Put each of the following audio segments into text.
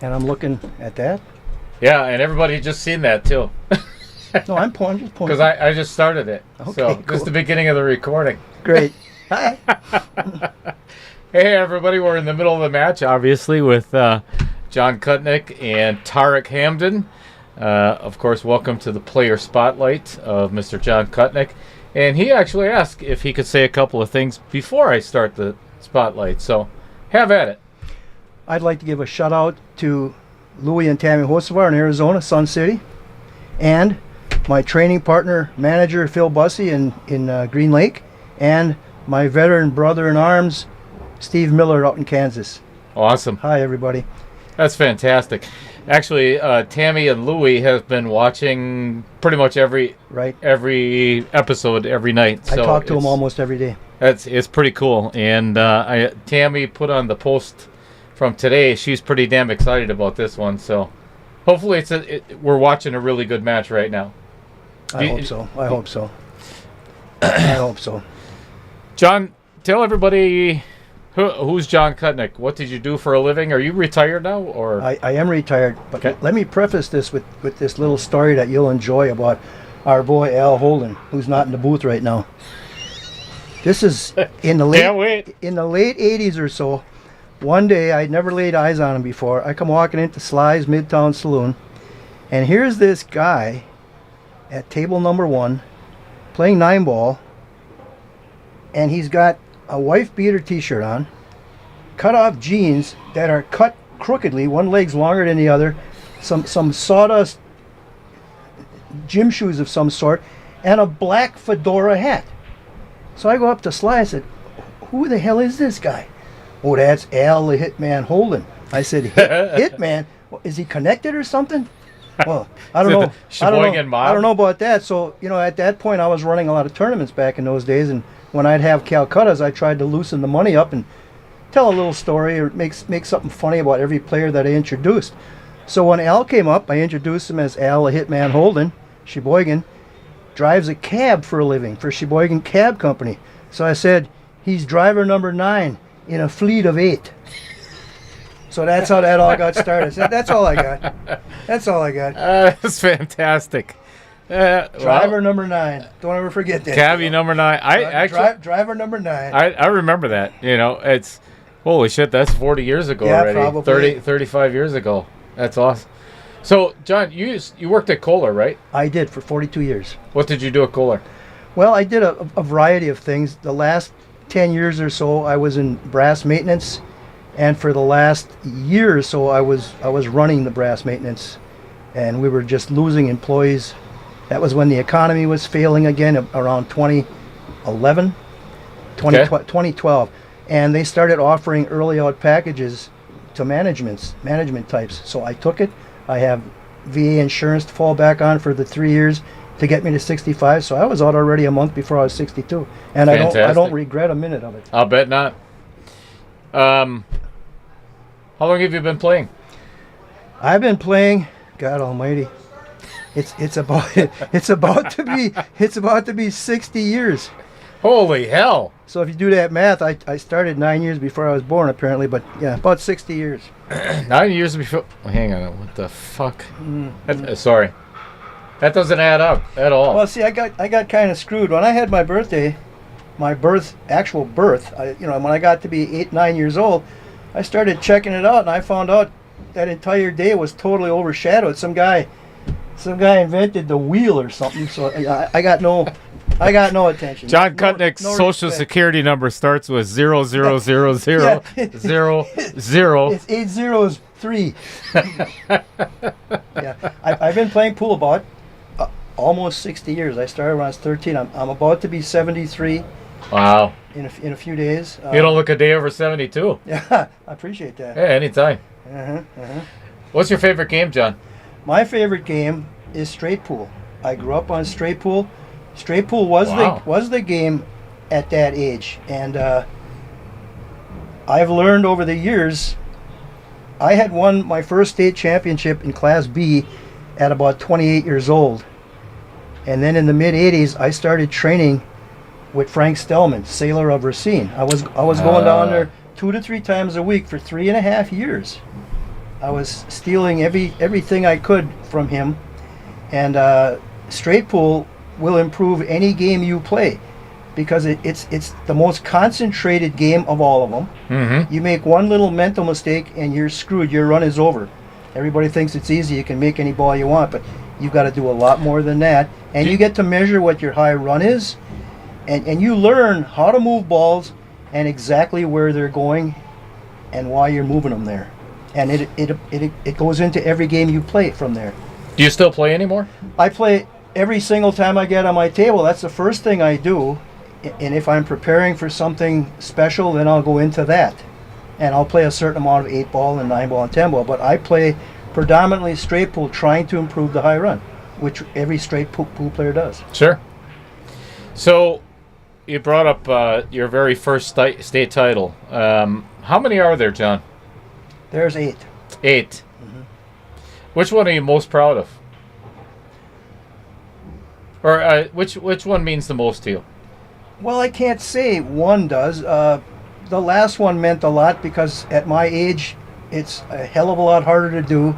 And I'm looking at that. Yeah, and everybody just seen that too. No, I'm just pointing. Because I just started it. Okay, so cool. this is the beginning of the recording. Great. Hi. Hey everybody, we're in the middle of the match, obviously, with John Kotnik and Tarek Hamden. Of course, welcome to the player spotlight of Mr. John Kotnik. And he actually asked if he could say a couple of things before I start the spotlight. So, have at it. I'd like to give a shout out to Louie and Tammy Hosevar in Arizona, Sun City, and my training partner, manager Phil Bussey in Green Lake, and my veteran brother in arms, Steve Miller, out in Kansas. Awesome. Hi, everybody. That's fantastic. Actually, Tammy and Louie have been watching pretty much every episode every night. So I talk to them almost every day. It's pretty cool. And Tammy put on the post from today. She's pretty damn excited about this one. So hopefully we're watching a really good match right now. I hope so. I hope so. I hope so. John, tell everybody who's John Kotnik. What did you do for a living? Are you retired now, or? I am retired, but okay. Let me preface this with this little story that you'll enjoy about our boy Al Holden, who's not in the booth right now. This is in the late 80s or so. One day, I'd never laid eyes on him before. I come walking into Sly's Midtown Saloon, and here's this guy at table number 1 playing 9-ball, and he's got a wife beater t-shirt on, cut off jeans that are cut crookedly, one leg's longer than the other, some sawdust gym shoes of some sort, and a black fedora hat. So I go up to Sly, I said, who the hell is this guy? Oh, that's Al the Hitman Holden. I said, Hitman? Is he connected or something? Well, I don't know. I don't know about that. So, at that point, I was running a lot of tournaments back in those days, and when I'd have Calcuttas, I tried to loosen the money up and tell a little story or make something funny about every player that I introduced. So when Al came up, I introduced him as Al the Hitman Holden. Sheboygan drives a cab for a living for Sheboygan Cab Company. So I said, he's driver number 9 in a fleet of 8. So that's how that all got started. So that's all I got. That's all I got. That's fantastic. Driver number 9. Don't ever forget that. Cabbie number 9. Driver number 9. I remember that. It's holy shit. That's 40 years ago already. Probably 35 years ago. That's awesome. So, John, you worked at Kohler, right? I did for 42 years. What did you do at Kohler? Well, I did a variety of things. The last 10 years or so, I was in brass maintenance, and for the last year or so, I was running the brass maintenance, and we were just losing employees. That was when the economy was failing again, around 2011, 2012. And they started offering early out packages to management types. So I took it. I have VA insurance to fall back on for the 3 years to get me to 65. So I was out already a month before I was 62. And fantastic. I don't regret a minute of it. I'll bet not. How long have you been playing? I've been playing, God almighty. It's about to be 60 years. Holy hell! So if you do that math, I started 9 years before I was born, apparently. But yeah, about 60 years. 9 years before. Hang on, what the fuck? Sorry, that doesn't add up at all. Well, see, I got kind of screwed when I had my birthday, actual birth. When I got to be 9 years old, I started checking it out, and I found out that entire day was totally overshadowed. Some guy invented the wheel or something. So I got no attention. John Kotnik's social security number starts with 000000. It's 803. Yeah, I've been playing pool about almost 60 years. I started when I was 13. I'm about to be 73. Wow. In a few days. You don't look a day over 72. Yeah, I appreciate that. Yeah, anytime. What's your favorite game, John? My favorite game is straight pool. I grew up on straight pool. Straight pool was the game at that age, and I've learned over the years. I had won my first state championship in Class B at about 28 years old, and then in the mid '80s I started training with Frank Stellman, sailor of Racine. I was going down there 2 to 3 times a week for 3.5 years. I was stealing everything I could from him. And straight pool will improve any game you play because it's the most concentrated game of all of them. Mm-hmm. You make one little mental mistake and you're screwed. Your run is over. Everybody thinks it's easy. You can make any ball you want, but you've got to do a lot more than that. And you get to measure what your high run is, and you learn how to move balls and exactly where they're going and why you're moving them there. And it goes into every game you play from there. Do you still play anymore? I play every single time I get on my table. That's the first thing I do. And if I'm preparing for something special, then I'll go into that. And I'll play a certain amount of 8-ball and 9-ball and 10-ball. But I play predominantly straight pool, trying to improve the high run, which every straight pool player does. Sure. So you brought up your very first state title. How many are there, John? There's 8. 8. Mm-hmm. Which one are you most proud of? Or which one means the most to you? Well, I can't say one does. The last one meant a lot because at my age, it's a hell of a lot harder to do,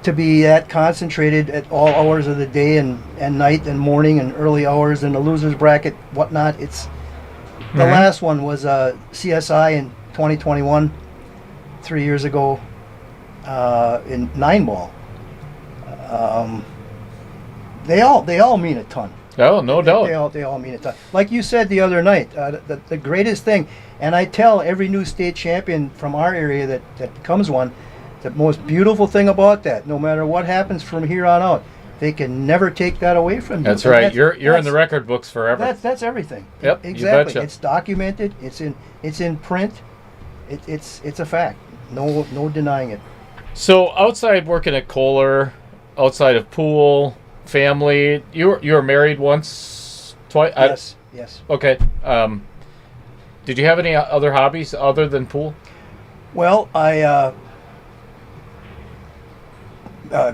to be that concentrated at all hours of the day and night and morning and early hours and the loser's bracket, whatnot. It's the last one was CSI in 2021, 3 years ago, in 9-ball. They all mean a ton. Oh, no doubt. They all mean a ton. Like you said the other night, the greatest thing, and I tell every new state champion from our area that becomes one, the most beautiful thing about that, no matter what happens from here on out, they can never take that away from you. That's right. You're in the record books forever. That's everything. Yep. Exactly. You betcha. It's documented. It's in print. It's a fact. No denying it. So outside working at Kohler, outside of pool, family, you were married once, twice. Yes. Okay. Did you have any other hobbies other than pool? Well, I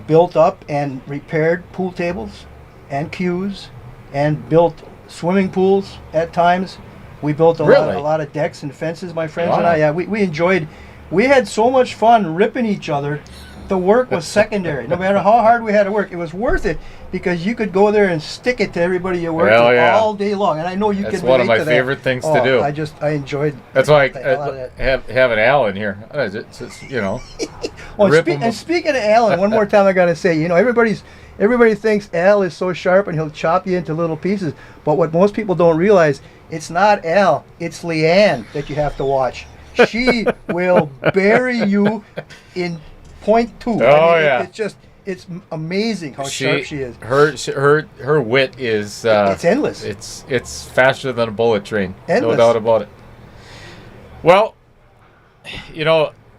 built up and repaired pool tables and cues and built swimming pools at times. We built a lot of decks and fences, my friends and I. Yeah, we enjoyed. We had so much fun ripping each other. The work was secondary. No matter how hard we had to work, it was worth it because you could go there and stick it to everybody you worked with all day long. And I know you can relate to that. That's one of my favorite things to do. I enjoyed. That's why I have an Al in here. It's just, and speaking of Alan, one more time I got to say, everybody thinks Al is so sharp and he'll chop you into little pieces. But what most people don't realize, it's not Al, it's Leanne that you have to watch. She will bury you in .2. Yeah. It's amazing how sharp she is. Her wit is it's endless. It's faster than a bullet train. Endless. No doubt about it. Well,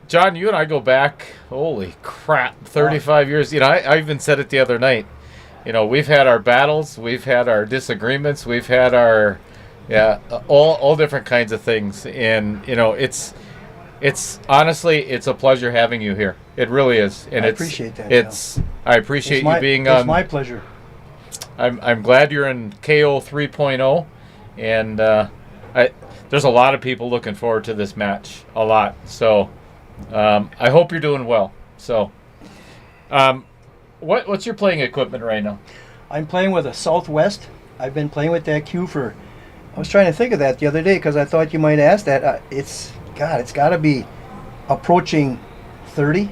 John, you and I go back, holy crap, 35 years. I even said it the other night. We've had our battles, we've had our disagreements, we've had our all different kinds of things, and it's honestly, it's a pleasure having you here. It really is, and I appreciate that. I appreciate you being on. It's my pleasure. I'm glad you're in KO 3.0, and there's a lot of people looking forward to this match. A lot. So I hope you're doing well. So, what's your playing equipment right now? I'm playing with a Southwest. I've been playing with that cue for. I was trying to think of that the other day because I thought you might ask that. It's got to be approaching 30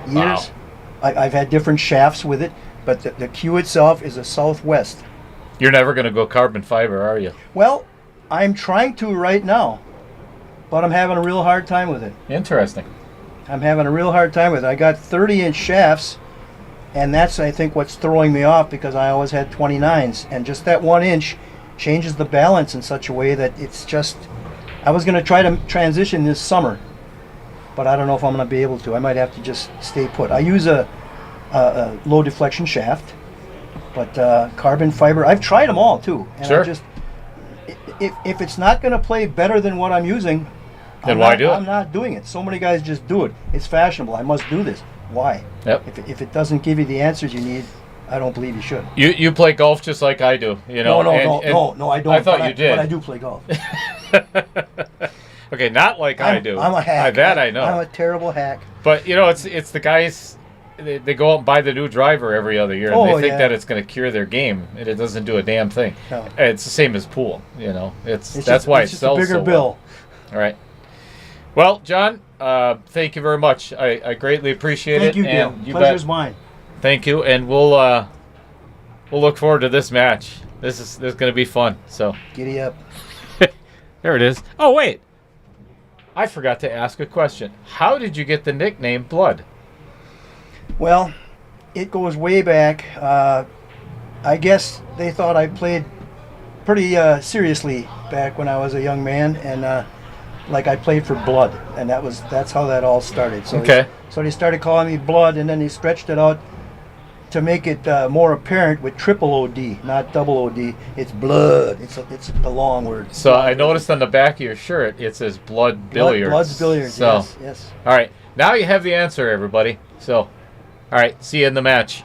years. Wow. I've had different shafts with it, but the cue itself is a Southwest. You're never going to go carbon fiber, are you? Well, I'm trying to right now, but I'm having a real hard time with it. Interesting. I'm having a real hard time with it. I got 30-inch shafts, and that's, I think, what's throwing me off because I always had 29s, and just that 1 inch changes the balance in such a way that it's just... I was going to try to transition this summer, but I don't know if I'm going to be able to. I might have to just stay put. I use a low deflection shaft, but carbon fiber, I've tried them all too. And sure. If it's not going to play better than what I'm using, then why do it? I'm not doing it. So many guys just do it. It's fashionable. I must do this. Why? Yep. If it doesn't give you the answers you need, I don't believe you should. You play golf just like I do, No, I don't. I thought you did. But I do play golf. Okay, not like I do. I'm a hack. That I know. I'm a terrible hack. But it's the guys. They go out and buy the new driver every other year, and they think that it's going to cure their game, and it doesn't do a damn thing. No. It's the same as pool. That's just, why it's it just sells a bigger so bill. well. All right. Well, John, thank you very much. I greatly appreciate Thank it. you, Dale. Pleasure's mine. Thank you, and we'll look forward to this match. This is going to be fun. So giddy up. there it is. Oh wait, I forgot to ask a question. How did you get the nickname Blood? Well, it goes way back. I guess they thought I played pretty seriously back when I was a young man, and like I played for Blood, and that's how that all started. So so they started calling me Blood, and then they stretched it out to make it more apparent with triple OD, not double OD. It's Blood. It's a long word. So I noticed on the back of your shirt it says Blood Billiards. Blood's Billiards. So, yes. All right, now you have the answer, everybody. So, all right, see you in the match.